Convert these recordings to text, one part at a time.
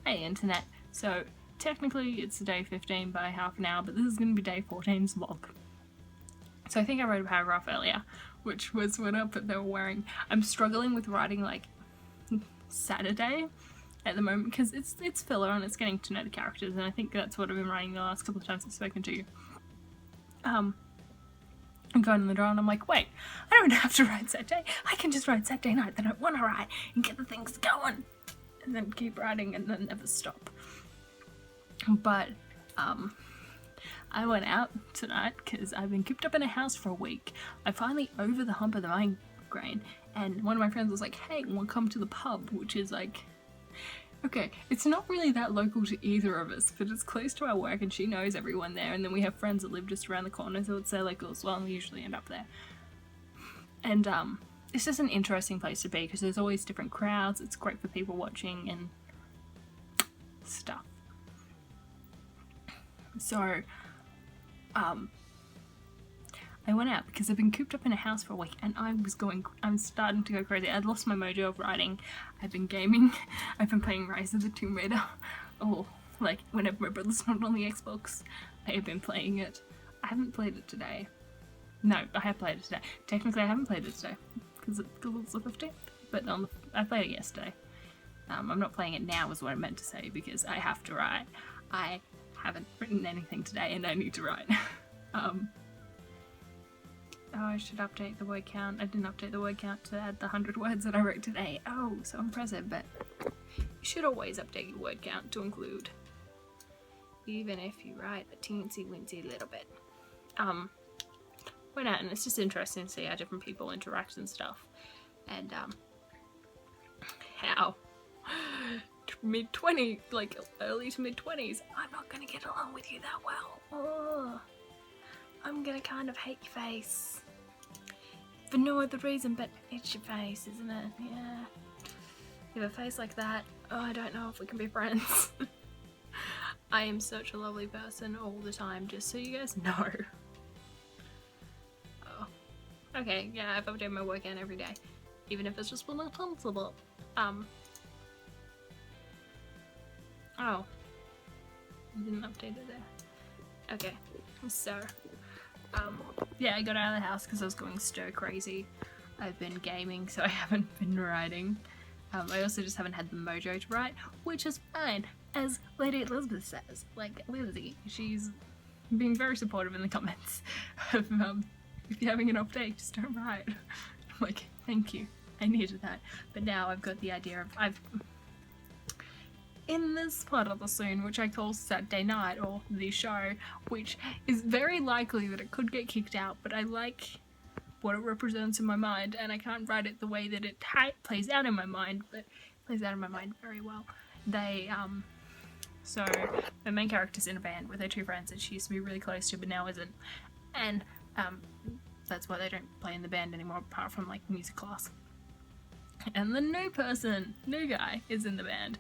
Hey internet, so technically it's day 15 by half an hour, but this is going to be day 14's vlog. So I think I wrote a paragraph earlier, which was what outfit they were wearing. I'm struggling with writing like Saturday at the moment because it's filler and it's getting to know the characters, and I think that's what I've been writing the last couple of times I've spoken to you. I'm going in the drawer and I'm like, wait, I don't have to write Saturday. I can just write Saturday night that I want to write and get the things going. And then keep writing and then never stop. But I went out tonight because I've been cooped up in a house for a week. I'm finally over the hump of the migraine, and one of my friends was like, hey, we'll come to the pub, which is like, okay, it's not really that local to either of us, but it's close to our work and she knows everyone there, and then we have friends that live just around the corner, so it's their local as well, and we usually end up there. And it's just an interesting place to be because there's always different crowds. It's great for people watching and stuff. So, I went out because I've been cooped up in a house for a week and I'm starting to go crazy. I'd lost my mojo of writing. I've been gaming. I've been playing Rise of the Tomb Raider. Oh, like whenever my brother's not on the Xbox, I have been playing it. I haven't played it today. No, I have played it today. Technically, I haven't played it today because it's the 15th, but I played it yesterday. I'm not playing it now is what I meant to say because I have to write. I haven't written anything today and I need to write. Oh, I should update the word count. I didn't update the word count to add the 100 words that I wrote today. Oh, so impressive, but you should always update your word count to include, even if you write a teensy-weensy little bit. Went out and it's just interesting to see how different people interact and stuff. And, how mid-20s, like early to mid-20s, I'm not gonna get along with you that well. Oh, I'm gonna kind of hate your face. For no other reason but it's your face, isn't it? Yeah. You have a face like that, oh, I don't know if we can be friends. I am such a lovely person all the time, just so you guys know. Oh. Okay, yeah, I've updated my workout every day. Even if it's just one little tumble. Oh. I didn't update it there. Okay, so, yeah, I got out of the house because I was going stir crazy. I've been gaming, so I haven't been writing. I also just haven't had the mojo to write, which is fine, as Lady Elizabeth says. Like, Lizzie, she's being very supportive in the comments of, if you're having an off day, just don't write. I'm like, thank you, I needed that. But now I've got the idea of, in this part of the scene, which I call Saturday Night, or the show, which is very likely that it could get kicked out, but I like what it represents in my mind, and I can't write it the way that it plays out in my mind, but it plays out in my mind very well. They, so the main character's in a band with her two friends that she used to be really close to, but now isn't, and, that's why they don't play in the band anymore, apart from, like, music class. And the new guy, is in the band.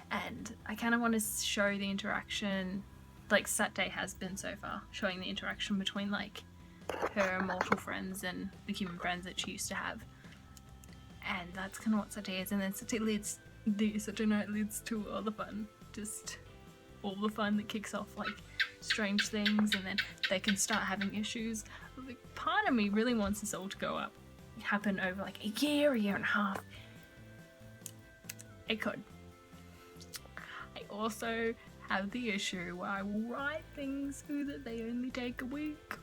And I kind of want to show the interaction, like Saturday has been so far, showing the interaction between like her immortal friends and the human friends that she used to have. And that's kind of what Saturday is, and then Saturday Night leads to all the fun, just all the fun that kicks off like strange things, and then they can start having issues. Like, part of me really wants this all to happen over like a year and a half. It could. I also have the issue where I will write things so that they only take a week.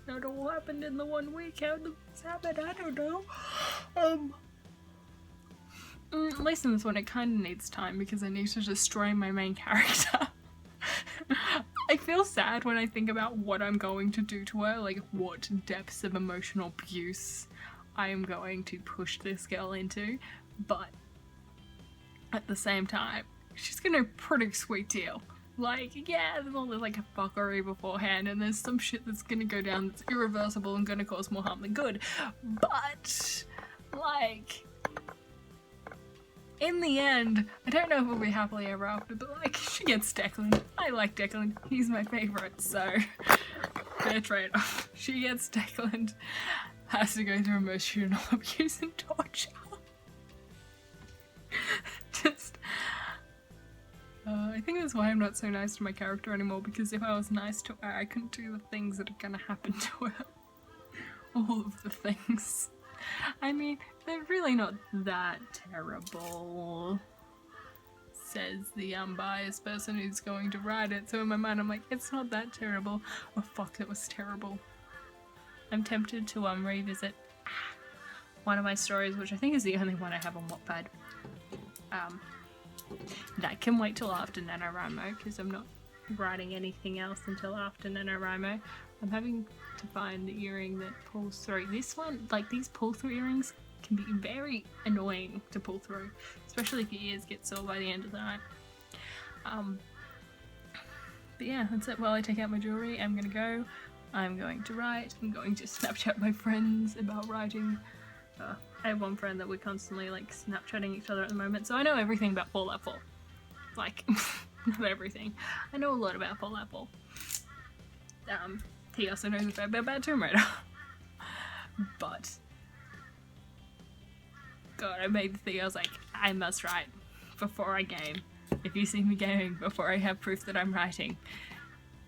Not all happened in the 1 week. How did this happen? I don't know. At least in this one it kind of needs time because I need to destroy my main character. I feel sad when I think about what I'm going to do to her, like what depths of emotional abuse I am going to push this girl into, but at the same time, she's got a pretty sweet deal. Like, yeah, there's all this like fuckery beforehand, and there's some shit that's gonna go down that's irreversible and gonna cause more harm than good. But, like, in the end, I don't know if we'll be happily ever after, but like, she gets Declan. I like Declan. He's my favourite, so fair trade-off. She gets Declan. Has to go through emotional abuse and torture. Just, I think that's why I'm not so nice to my character anymore, because if I was nice to her, I couldn't do the things that are gonna happen to her. All of the things. I mean, they're really not that terrible, says the unbiased person who's going to write it. So in my mind I'm like, it's not that terrible. Oh fuck, that was terrible. I'm tempted to revisit one of my stories, which I think is the only one I have on Wattpad. That can wait till after NaNoWriMo, because I'm not writing anything else until after NaNoWriMo. I'm having to find the earring that pulls through. This one, like these pull-through earrings can be very annoying to pull through, especially if your ears get sore by the end of the night. But yeah, that's it. While I take out my jewellery, I'm gonna go. I'm going to write. I'm going to Snapchat my friends about writing. I have one friend that we're constantly like Snapchatting each other at the moment, so I know everything about Fallout 4. Like, not everything. I know a lot about Fallout 4. He also knows a fair bit about Tomb Raider. But, God, I made the thing, I was like, I must write before I game. If you see me gaming before I have proof that I'm writing.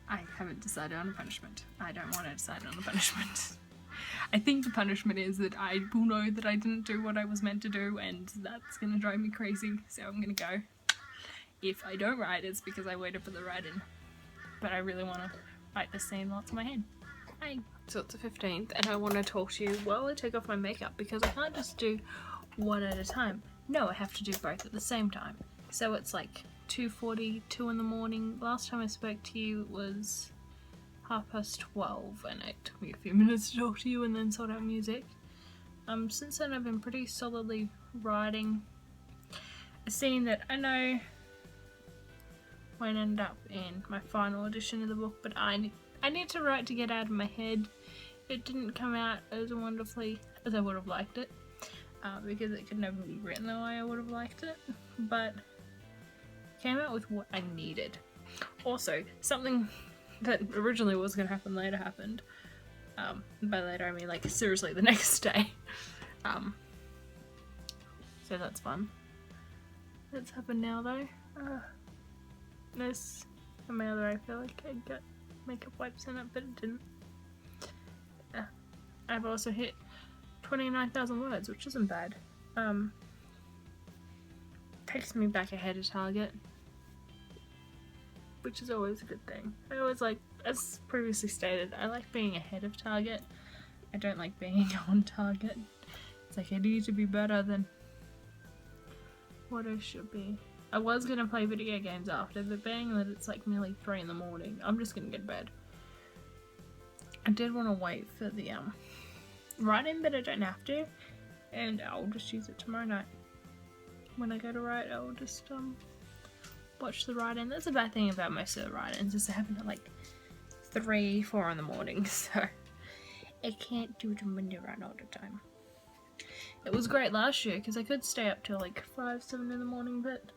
I haven't decided on a punishment. I don't want to decide on a punishment. I think the punishment is that I will know that I didn't do what I was meant to do, and that's gonna drive me crazy, so I'm gonna go. If I don't write, it's because I waited for the write-in. But I really want to write this scene lots in my head. Hey. So it's the 15th, and I want to talk to you while I take off my makeup, because I can't just do one at a time. No, I have to do both at the same time. So it's like 2:42 in the morning. Last time I spoke to you was 12:30, and it took me a few minutes to talk to you and then sort out music. Since then I've been pretty solidly writing a scene that I know won't end up in my final edition of the book, but I need to write to get out of my head. It didn't come out as wonderfully as I would have liked it, because it could never be written the way I would have liked it, but it came out with what I needed. Also, something that originally was going to happen later happened. By later I mean like seriously the next day. So that's fun. That's happened now though. This and my other eye, I feel like I got makeup wipes in it, but it didn't. I've also hit 29,000 words, which isn't bad. Takes me back ahead of target, which is always a good thing. I always like, as previously stated, I like being ahead of target. I don't like being on target. It's like I need to be better than what I should be. I was gonna play video games after, but being that it's like nearly 3 in the morning, I'm just gonna get to bed. I did want to wait for the write-in, but I don't have to, and I'll just use it tomorrow night. When I go to write, I'll just watch the write-in. That's a bad thing about most of the write-ins, is they happen at like 3, 4 in the morning, so I can't do them when they're right all the time. It was great last year because I could stay up till like 5, 7 in the morning, but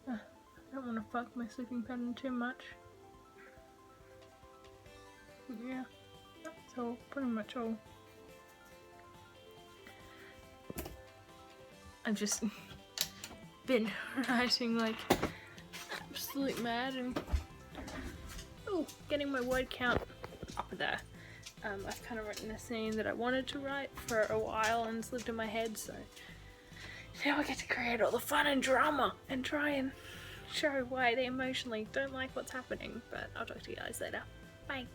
I don't want to fuck my sleeping pattern too much. Yeah, that's all, pretty much all. I've just been writing like absolute mad and getting my word count up there. I've kind of written a scene that I wanted to write for a while and it's lived in my head, so now I get to create all the fun and drama and try and show why they emotionally don't like what's happening. But I'll talk to you guys later. Bye.